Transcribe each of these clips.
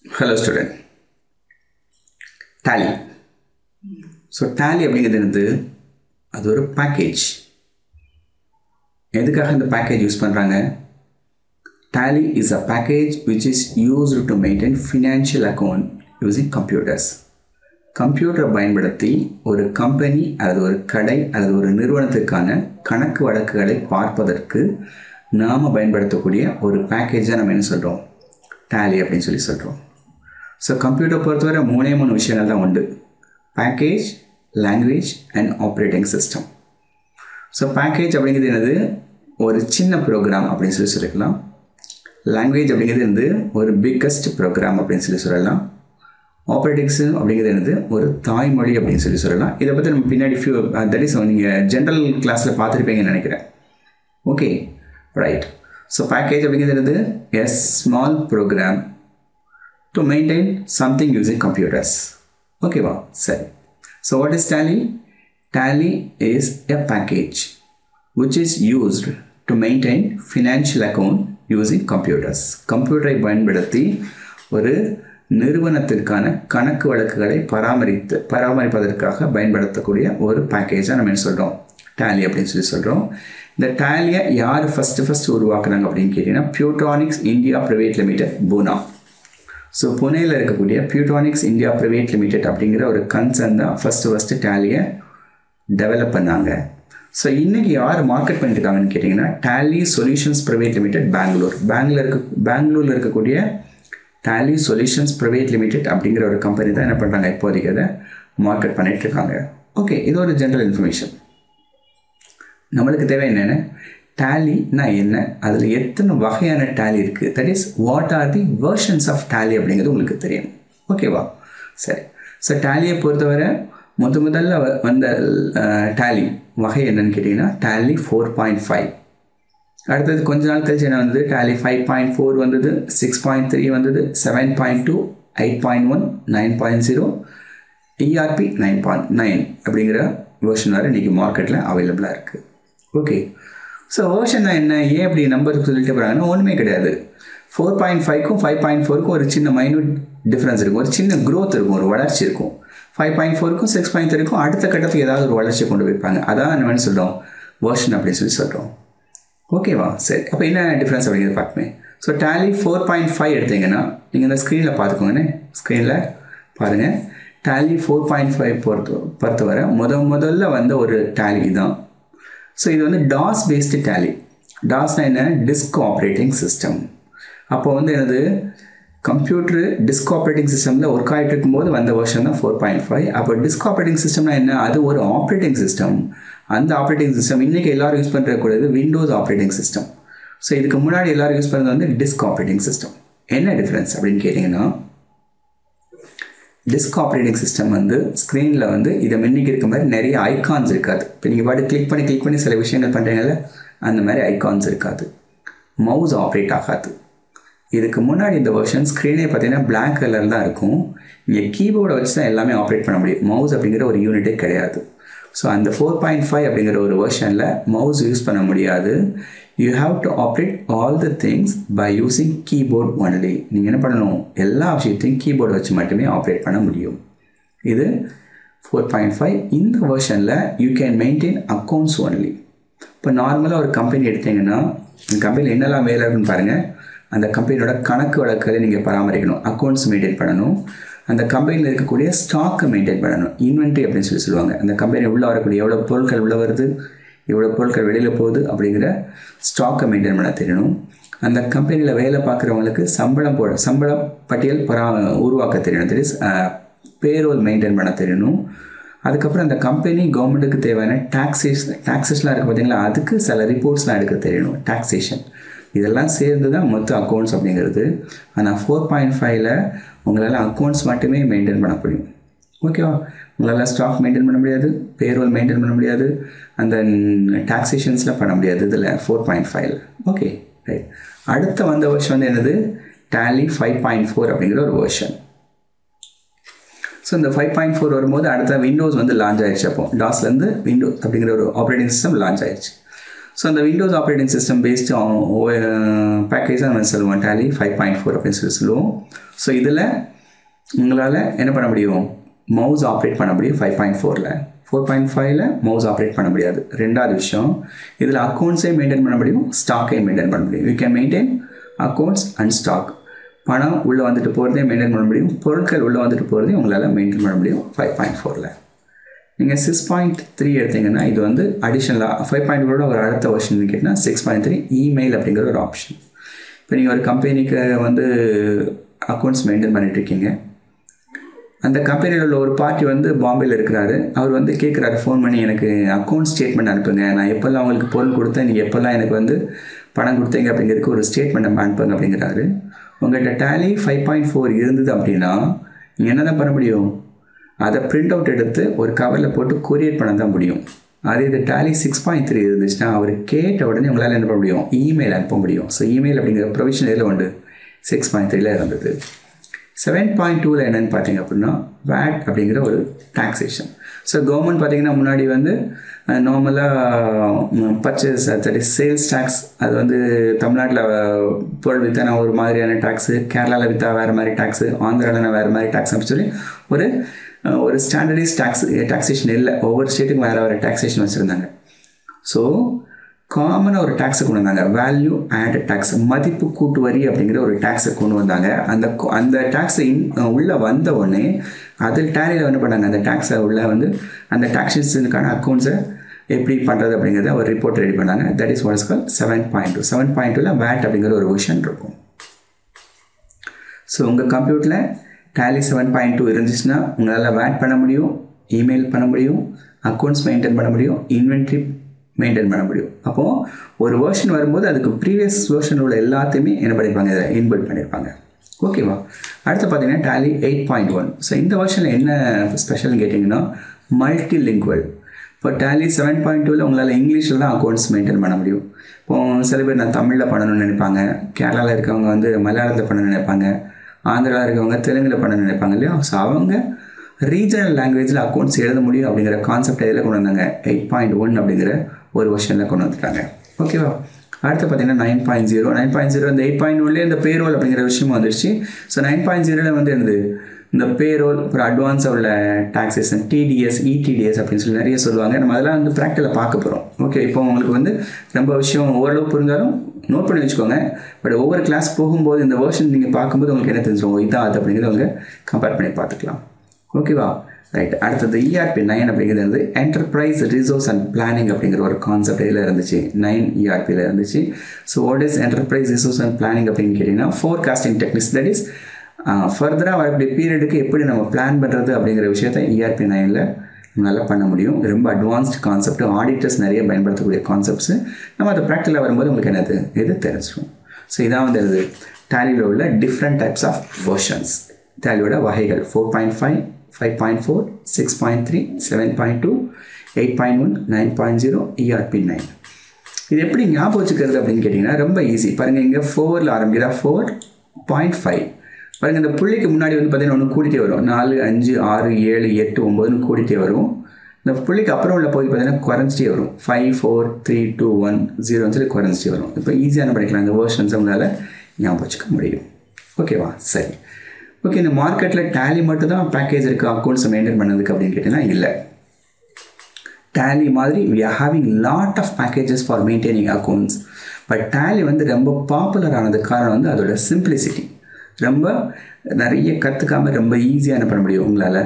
Hello student. Tally. So Tally அப்படிங்கிறது அது ஒரு பேக்கேஜ். எதுக்காக இந்த பேக்கேஜ் யூஸ் பண்ணுறாங்க? Tally is a package which is used to maintain financial account using computers. கம்ப்யூட்டரை பயன்படுத்தி ஒரு கம்பெனி அல்லது ஒரு கடை அல்லது ஒரு நிறுவனத்துக்கான கணக்கு வழக்குகளை பார்ப்பதற்கு நாம் பயன்படுத்தக்கூடிய ஒரு பேக்கேஜை நம்ம என்ன சொல்கிறோம்? Tally அப்படின்னு சொல்கிறோம். ஸோ கம்ப்யூட்டர் பொறுத்தவரை மூணு விஷயங்கள் தான் உண்டு: package, language and operating system. So package அப்படிங்கிறது என்னது? ஒரு சின்ன ப்ரோக்ராம் அப்படின்னு சொல்லிக்கலாம். லாங்குவேஜ் அப்படிங்கிறது என்னது? ஒரு பிக்கஸ்ட் ப்ரோக்ராம் அப்படின்னு சொல்லலாம். ஆப்ரேட்டிங் சிஸ்டம் அப்படிங்கிறது என்னது? ஒரு தாய்மொழி அப்படின்னு சொல்லலாம். இதை பற்றி நம்ம பின்னாடி தட் இஸ் நீங்கள் ஜென்ரல் கிளாஸில் பார்த்துருப்பீங்கன்னு நினைக்கிறேன். Okay, right. ஸோ பேக்கேஜ் அப்படிங்கிறது என்னது? A small program to maintain something using computers. Okay, wow, சரி. So what is Tally? Tally is a package which is used to maintain financial account using computers. கம்ப்யூட்டரை பயன்படுத்தி ஒரு நிறுவனத்திற்கான கணக்கு வழக்குகளை பராமரிப்பதற்காக பயன்படுத்தக்கூடிய ஒரு பேக்கேஜாக நம்ம என்ன சொல்கிறோம்? Tally அப்படின்னு சொல்கிறோம். இந்த டேலியை யார் ஃபஸ்ட்டு உருவாக்குறாங்க அப்படின்னு கேட்டிங்கன்னா பியூட்ரானிக்ஸ் இந்தியா பிரைவேட் லிமிடெட், பூனா. ஸோ புனேயில் இருக்கக்கூடிய பியூட்ரானிக்ஸ் இந்தியா பிரைவேட் லிமிடெட் அப்படிங்கிற ஒரு கன்சர்ன் தான் ஃபஸ்ட்டு டேலியை டெவலப் பண்ணாங்க. ஸோ இன்றைக்கி யார் மார்க்கெட் பண்ணிட்டுருக்காங்கன்னு கேட்டிங்கன்னா Tally சொல்யூஷன்ஸ் பிரைவேட் லிமிடெட், பெங்களூரில் இருக்கக்கூடிய Tally சொல்யூஷன்ஸ் பிரைவேட் லிமிடெட் அப்படிங்கிற ஒரு கம்பெனி தான் என்ன பண்ணுறாங்க, இப்போதைக்கு அதை மார்க்கெட் பண்ணிகிட்ருக்காங்க. ஓகே, இது ஒரு ஜென்ரல் இன்ஃபர்மேஷன். நம்மளுக்கு தேவை என்னென்ன? டேலினா என்ன, அதில் எத்தனை வகையான டேலி இருக்குது, that is what are the versions of Tally அப்படிங்கிறது உங்களுக்கு தெரியும். ஓகேவா? சரி. ஸோ டேலியை பொறுத்தவரை முதல்ல வந்த டேலி வகை என்னன்னு கேட்டிங்கன்னா Tally 4.5. அடுத்தது கொஞ்ச நாள் கழிச்சு என்ன வந்தது? Tally 5.4 வந்தது, 6.3 வந்தது, 7.2, 8.1, 9.0, ERP 9.9 அப்படிங்கிற வெர்ஷன் வரை இன்றைக்கி மார்க்கெட்டில் அவைலபிளாக இருக்குது. ஓகே, ஸோ வெர்ஷன்னா என்ன, ஏன் அப்படி நம்பருக்கு சொல்லிட்டு போகிறாங்கன்னா ஒன்றுமே கிடையாது. 4.5க்கும் 5.4க்கும் ஒரு சின்ன மைன்யூட் டிஃப்ரென்ஸ் இருக்கும், ஒரு சின்ன க்ரோத் இருக்கும், ஒரு வளர்ச்சி இருக்கும். 5.4க்கும் 6.3க்கும் அடுத்த கட்டத்துக்கு ஏதாவது ஒரு வளர்ச்சியை கொண்டு போயிருப்பாங்க. அதான் நம்ம என்ன சொல்கிறோம்? வெர்ஷன் அப்படின்னு சொல்கிறோம். ஓகேவா? சரி, அப்போ என்ன டிஃப்ரென்ஸ் அப்படிங்கிறது பார்க்குமே. ஸோ Tally 4.5 எடுத்தீங்கன்னா நீங்கள் இந்த ஸ்க்ரீனில் பார்த்துக்கோங்கண்ணே, ஸ்க்ரீனில் பாருங்கள். Tally 4.5 பொறுத்தவரை முதல்ல வந்த ஒரு டேலி தான். ஸோ இது வந்து DOS பேஸ்டு டேலி. DOSனா என்ன? Disk operating system. அப்போ வந்து என்னது? கம்ப்யூட்டரு டிஸ்க் ஆப்ரேட்டிங் சிஸ்டமில் ஒர்க் ஆகிட்டு இருக்கும்போது வந்த வெர்ஷன் தான் 4.5. அப்போ டிஸ்க் ஆப்ரேட்டிங் சிஸ்டம்னா என்ன? அது ஒரு ஆப்ரேட்டிங் சிஸ்டம். அந்த ஆப்ரேட்டிங் சிஸ்டம் இன்றைக்கி எல்லோரும் யூஸ் பண்ணுறக்கூடியது விண்டோஸ் ஆப்ரேட்டிங் சிஸ்டம். ஸோ இதுக்கு முன்னாடி எல்லோரும் யூஸ் பண்ணுறது வந்து டிஸ்க் ஆப்ரேட்டிங் சிஸ்டம். என்ன டிஃப்ரென்ஸ் அப்படின்னு கேட்டிங்கன்னா, டிஸ்க் ஆப்ரேட்டிங் சிஸ்டம் வந்து ஸ்க்ரீனில் வந்து இதை முன்னிக்கு இருக்க மாதிரி நிறைய ஐகான்ஸ் இருக்காது. இப்போ நீங்கள் பாட்டு கிளிக் பண்ணி சில விஷயங்கள் பண்ணுறீங்கல்ல, அந்த மாதிரி ஐகான்ஸ் இருக்காது. மவுஸ் ஆப்ரேட் ஆகாது. இதுக்கு முன்னாடி இந்த வெர்ஷன் ஸ்க்ரீனே பார்த்தீங்கன்னா பிளாக் கலர் தான் இருக்கும். இங்கே கீபோர்டை வச்சு தான் எல்லாமே ஆப்ரேட் பண்ண முடியும். மவுஸ் அப்படிங்கிற ஒரு யூனிட்டே கிடையாது. ஸோ அந்த 4.5 அப்படிங்கிற ஒரு வெர்ஷனில் மவுஸ் யூஸ் பண்ண முடியாது. You have to operate all the things by using keyboard only. நீங்கள் என்ன பண்ணணும்? எல்லா விஷயத்தையும் கீபோர்டு வச்சு மட்டுமே ஆப்ரேட் பண்ண முடியும். இது 4.5. இந்த வெர்ஷனில் you can maintain accounts only. இப்போ நார்மலாக ஒரு கம்பெனி எடுத்தீங்கன்னா இந்த கம்பெனியில் என்னெல்லாம் வேலை இருக்குன்னு பாருங்கள். அந்த கம்பெனியோட கணக்கு வழக்குகளை நீங்கள் பராமரிக்கணும், அக்கௌண்ட்ஸ் மெயின்டைன் பண்ணணும், அந்த கம்பெனியில் இருக்கக்கூடிய ஸ்டாக்கை மெயின்டைன் பண்ணணும், இன்வென்ட்ரி அப்படின்னு சொல்லுவாங்க. அந்த கம்பெனி உள்ளே வரக்கூடிய எவ்வளோ பொருட்கள் உள்ளே வருது, எவ்வளோ பொருட்கள் வெளியில் போகுது அப்படிங்கிற ஸ்டாக்கை மெயின்டைன் பண்ண தெரியணும். அந்த கம்பெனியில் வேலை பார்க்குறவங்களுக்கு சம்பளம் பட்டியல் உருவாக்க தெரியணும், தட் இஸ் பேரோல் மெயின்டைன் பண்ண தெரியணும். அதுக்கப்புறம் அந்த கம்பெனி கவர்மெண்ட்டுக்கு தேவையான டாக்ஸஸ்லாம் இருக்குது பார்த்தீங்களா, அதுக்கு சில ரிப்போர்ட்ஸ்லாம் எடுக்க தெரியணும், டாக்ஸேஷன். இதெல்லாம் சேர்ந்து தான் மொத்த அக்கௌண்ட்ஸ் அப்படிங்கிறது. ஆனால் 4.5ல் உங்களால் அக்கௌண்ட்ஸ் மட்டுமே மெயின்டைன் பண்ண முடியும். ஓகேவா? உங்களால் ஸ்டாக் மெயின்டைன் பண்ண முடியாது, பேரோல் மெயின்டைன் பண்ண முடியாது, அந்த டாக்ஸேஷன்ஸ்லாம் பண்ண முடியாது இதில் 4.5ல். Okay, right. அடுத்த வந்த வெர்ஷன் வந்து என்னது? Tally 5.4 அப்படிங்கிற ஒரு வெர்ஷன். ஸோ இந்த 5.4 வரும்போது அடுத்த விண்டோஸ் வந்து லான்ச் ஆயிடுச்சு. அப்போ டாஸ்லேருந்து விண்டோஸ் அப்படிங்கிற ஒரு ஆப்ரேட்டிங் சிஸ்டம் லான்ச் ஆயிடுச்சு. ஸோ அந்த Windows operating system based package தான் நம்ம சொல்லுவோம் டேலி 5.4 அப்படின்னு சொல்லி சொல்லுவோம். ஸோ இதில் உங்களால் என்ன பண்ண முடியும், மவுஸ் ஆப்ரேட் பண்ண முடியும் 5.4ல். 4.5ல் மவுஸ் ஆப்ரேட் பண்ண முடியாது. ரெண்டாவது விஷயம், இதில் அக்கௌண்ட்ஸையும் மெயின்டைன் பண்ண முடியும், ஸ்டாக்கையும் மெயின்டைன் பண்ண முடியும். You can maintain accounts and stock. பணம் உள்ளே வந்துட்டு போகிறதையும் மெயின்டைன் பண்ண முடியும், பொருட்கள் உள்ளே வந்துட்டு போகிறதையும் உங்களால் மெயின்டைன் பண்ண முடியும் 5.4ல். நீங்கள் 6.3 எடுத்தீங்கன்னா இது வந்து அடிஷ்னலாக 5.4 ஒரு அடுத்த வெர்ஷன் கேட்டிங்கன்னா 6.3 இமெயில் அப்படிங்கிற ஒரு ஆப்ஷன். இப்போ நீங்கள் ஒரு கம்பெனிக்கு வந்து அக்கௌண்ட்ஸ் மெயின்டைன் பண்ணிட்டுருக்கீங்க. அந்த கம்பெனியில் உள்ள ஒரு பார்ட்டி வந்து பாம்பேயில் இருக்கிறாரு. அவர் வந்து கேட்குறாரு, ஃபோன் பண்ணி எனக்கு அக்கௌண்ட் ஸ்டேட்மெண்ட் அனுப்புங்க, நான் எப்போல்லாம் உங்களுக்கு பொருள் கொடுத்தேன், நீங்கள் எப்போல்லாம் எனக்கு வந்து பணம் கொடுத்தீங்க அப்படிங்கிறதுக்கு ஒரு ஸ்டேட்மெண்ட் அனுப்புங்க அப்படிங்கிறாரு. உங்கள்கிட்ட டேலி 5.4 இருந்தது அப்படின்னா நீங்கள் என்ன தான் பண்ண முடியும், அதை பிரிண்ட் அவுட் எடுத்து ஒரு கவரில் போட்டு கொரியர் பண்ண தான் முடியும். அதே இது டேலி 6.3 இருந்துச்சுன்னா அவர் கேட்ட உடனே உங்களால் என்ன பண்ண முடியும், இமெயில் அனுப்ப முடியும். ஸோ இமெயில் அப்படிங்கிற ப்ரொவிஷன் இதில் உண்டு, 6.3ல் இருந்தது. 7.2ல் என்னென்னு பார்த்தீங்க அப்படின்னா வேட் அப்படிங்கிற ஒரு டாக்ஸேஷன். ஸோ கவர்மெண்ட் பார்த்தீங்கன்னா முன்னாடி வந்து நார்மலாக purchase that is sales tax, அது வந்து தமிழ்நாட்டில் பொருள் விற்றா ஒரு மாதிரியான டேக்ஸு, கேரளாவில் விற்றா வேறு மாதிரி டேக்ஸு, ஆந்திராவில் வேறு மாதிரி டேக்ஸ் அப்படின்னு சொல்லி ஒரு ஸ்டாண்டர்டைஸ் டாக்ஸேஷன் இல்லை. ஒவ்வொரு ஸ்டேட்டுக்கும் வேறு டாக்ஸேஷன் வச்சுருந்தாங்க. ஸோ காமனாக ஒரு டேக்ஸை கொண்டு வந்தாங்க, வேல்யூ ஆட் டேக்ஸ், மதிப்பு கூட்டு வரி அப்படிங்கிற ஒரு டேக்ஸை கொண்டு வந்தாங்க. அந்த டேக்ஸை உள்ளே வந்த உடனே அதில் டேலியில் என்ன பண்ணாங்க, அந்த டேக்ஸை உள்ள வந்து அந்த டாக்ஸேஷனுக்கான அக்கௌண்ட்ஸை எப்படி பண்ணுறது அப்படிங்கிறத ஒரு ரிப்போர்ட் ரெடி பண்ணாங்க. That is what is called 7.2. 7.2ல் வேட் அப்படிங்கிற ஒரு வெர்ஷன் இருக்கும். ஸோ உங்கள் கம்ப்யூட்டரில் டேலி 7.2 இருந்துச்சுன்னா உங்களால் வேட் பண்ண முடியும், இமெயில் பண்ண முடியும், அக்கௌண்ட்ஸ் மெயின்டைன் பண்ண முடியும், இன்வென்ட்ரி மெயின்டைன் பண்ண முடியும். அப்போது ஒரு வெர்ஷன் வரும்போது அதுக்கு ப்ரீவியஸ் வெர்ஷனில் உள்ள எல்லாத்தையுமே என்ன பண்ணியிருப்பாங்க, இதை இன்பில்ட் பண்ணியிருப்பாங்க. ஓகேவா. அடுத்து பார்த்தீங்கன்னா டேலி 8.1. ஸோ இந்த வெர்ஷனில் என்ன ஸ்பெஷல்னு கேட்டிங்கன்னா மல்டி லிங்குவல். இப்போ டேலி 7.2ல் உங்களால் இங்கிலீஷில் தான் அக்கௌண்ட்ஸ் மெயின்டைன் பண்ண முடியும். இப்போது சில பேர் நான் தமிழில் பண்ணணும்னு நினைப்பாங்க, கேரளாவில் இருக்கவங்க வந்து மலையாளத்தில் பண்ணணும்னு நினைப்பாங்க, ஆந்திராவில் இருக்கவங்க தெலுங்கில் பண்ணணும்னு நினைப்பாங்க இல்லையா. ஸோ அவங்க ரீஜனல் லாங்குவேஜில் அக்கௌண்ட்ஸ் எழுத முடியும் அப்படிங்கிற கான்செப்ட் இதில் கொண்டு வந்தாங்க. 8.1 அப்படிங்கிற ஒரு வெர்ஷனில் கொண்டு வந்துட்டாங்க. ஓகேவா. அடுத்து பார்த்தீங்கன்னா 9.0. 9.0 இந்த 8.1லேயே இந்த பேரோல் அப்படிங்கிற விஷயமும் வந்துடுச்சு. ஸோ 9.0ல் வந்து என்னது, இந்த பேரோல், அப்புறம் அட்வான்ஸாக உள்ள டாக்ஸேஷன், டிடிஎஸ், இடிடிஎஸ் அப்படின்னு சொல்லி நிறைய சொல்லுவாங்க. நம்ம அதெல்லாம் வந்து ப்ராக்டிக்கலில் பார்க்க போகிறோம். ஓகே. இப்போ உங்களுக்கு வந்து ரொம்ப விஷயம் ஓரளவு புரிஞ்சாலும் நோட் பண்ணி வச்சுக்கோங்க. பட் ஒவ்வொரு கிளாஸ் போகும்போது இந்த வெர்ஷன் நீங்கள் பார்க்கும்போது உங்களுக்கு என்ன தெரிஞ்சிடும், இதான் அது அப்படிங்கிறத அவங்க கம்பேர் பண்ணி பார்த்துக்கலாம். ஓகேவா. ரைட். அடுத்தது ERP 9 அப்படிங்கிறது என்டர்பிரைஸ் ரிசோர்ஸ் அண்ட் பிளானிங் அப்படிங்கிற ஒரு கான்செப்ட் இதில் இருந்துச்சு. 9 ERPயில் இருந்துச்சு. So what is enterprise resource and planning அப்படின்னு கேட்டிங்கன்னா ஃபோர்காஸ்டிங் டெக்னிக்ஸ், தட் இஸ் ஃபர்தராக வரக்கூடிய பீரியடுக்கு எப்படி நம்ம பிளான் பண்ணுறது அப்படிங்கிற விஷயத்தை ERP 9ல் நம்மளால் பண்ண முடியும். ரொம்ப அட்வான்ஸ்டு கான்செப்ட், ஆடிட்டர்ஸ் நிறைய பயன்படுத்தக்கூடிய கான்செப்ட்ஸு. நம்ம அதை ப்ராக்டிக்கலாக வரும்போது உங்களுக்கு என்னது இது தெரிஞ்சிடும். ஸோ இதான் வந்து இது டேலியில் உள்ள டிஃப்ரெண்ட் டைப்ஸ் ஆஃப் வெர்ஷன்ஸ். டேலியோட வகைகள் 4.5, 5.4, 6.3, 7.2, 8.1, 9.0, ERP 9. இது எப்படி ஞாபகம் வச்சுக்கிறது அப்படின்னு கேட்டிங்கன்னா ரொம்ப ஈஸி. பாருங்கள், இங்கே 4ல் ஆரம்பிக்கிறா, 4.5. பாருங்கள், இந்த புள்ளிக்கு முன்னாடி வந்து பார்த்தீங்கன்னா ஒன்று கூட்டிகிட்டே வரும். 4, 5, 6, 7, 8, 9ன்னு கூட்டிகிட்டே வரும். இந்த புள்ளிக்கு அப்புறம் உள்ள போய் பார்த்தீங்கன்னா குறைஞ்சிட்டே வரும். 5, 4, 3, 2, 1, 0ன்னு சொல்லி குறைஞ்சிட்டே வரும். இப்போ ஈஸியான படிக்கலாம், இந்த வேர்ஷன்ஸை உங்களால் ஞாபகம் வச்சுக்க முடியும். ஓகேவா. சரி. ஓகே. இந்த மார்க்கெட்டில் டேலி மட்டும் தான் பேக்கேஜ் இருக்குது அக்கௌண்ட்ஸை மெயின்டைன் பண்ணதுக்கு அப்படின்னு கேட்டிங்கன்னா இல்லை. டேலி மாதிரி we are having lot of packages for maintaining accounts. But Tally வந்து ரொம்ப பாப்புலர் ஆனதுக்கு காரணம் வந்து அதோட சிம்பிளிசிட்டி. ரொம்ப நிறைய கற்றுக்காமல் ரொம்ப ஈஸியாக என்ன பண்ண முடியும், உங்களால்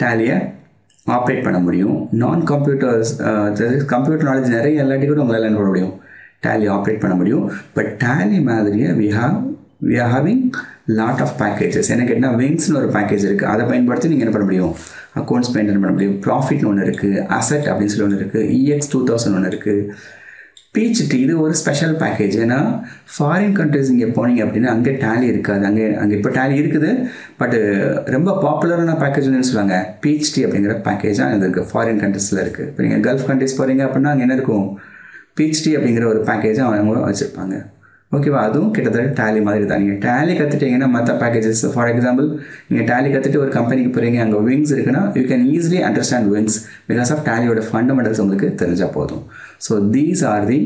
டேலியை ஆப்ரேட் பண்ண முடியும். கம்ப்யூட்டர் நாலேஜ் நிறைய எல்லாத்தையும் கூட உங்களால் என்ன பண்ண முடியும், டேலி ஆப்ரேட் பண்ண முடியும். பட் டேலி மாதிரியே we are having lot of packages. என்ன கேட்டால் விங்ஸ்னு ஒரு பேக்கேஜ் இருக்குது, அதை பயன்படுத்தி நீங்கள் என்ன பண்ண முடியும், அக்கௌண்ட்ஸ் மெயின்டைன் பண்ண முடியும். ப்ராஃபிட்னு ஒன்று இருக்குது, அசெட் அப்படின்னு சொல்லி ஒன்று இருக்குது, EX2000 ஒன்று இருக்குது, PHT இது ஒரு ஸ்பெஷல் பேக்கேஜ். ஏன்னா ஃபாரின் கண்ட்ரிஸ் இங்கே போனீங்க அப்படின்னா அங்கே டேலி இருக்காது. அங்கே இப்போ டேலி இருக்குது, பட்டு ரொம்ப பாப்புலரான பேக்கேஜ்னு சொல்லுவாங்க PHT அப்படிங்கிற பேக்கேஜ் தான் இது இருக்குது, ஃபாரின் கண்ட்ரிஸில் இருக்குது. இப்போ நீங்கள் கல்ஃப் கண்ட்ரிஸ் போகிறீங்க அப்படின்னா அங்கே என்ன இருக்கும், PHT அப்படிங்கிற ஒரு பேக்கேஜை அவங்க வச்சுருப்பாங்க. ஓகேவா. அதுவும் கிட்டத்தட்ட டேலி மாதிரி தான். நீங்கள் டேலி கற்றுட்டீங்கன்னா மற்ற பேக்கேஜஸ், ஃபார் எக்ஸாம்பிள் நீங்கள் டேலி கற்றுட்டு ஒரு கம்பெனிக்கு போகிறீங்க, அங்கே விங்ஸ் இருக்குன்னா you can easily understand Wings because of டேலியோட ஃபண்டமெண்டல்ஸ் உங்களுக்கு தெரிஞ்சால் போதும். So these are the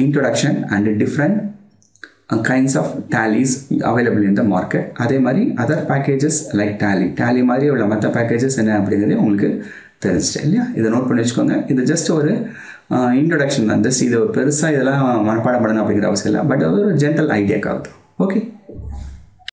introduction and different kinds of tallies available in the market. அதே மாதிரி other packages like tally மாதிரி உள்ள மற்ற பேக்கேஜஸ் என்ன அப்படிங்கிறது உங்களுக்கு தெரிஞ்சிட்டு இல்லையா? இதை நோட் பண்ணி வச்சுக்கோங்க. இது ஜஸ்ட் ஒரு இன்ட்ரொடக்ஷன் தான். ஜஸ்ட் இது பெருசாக இதெல்லாம் மனப்பாடம் பண்ணணும் அப்படிங்கிற அவசியம் இல்லை. பட் அது ஒரு ஜென்ரல் ஐடியாக்காகுது. ஓகே.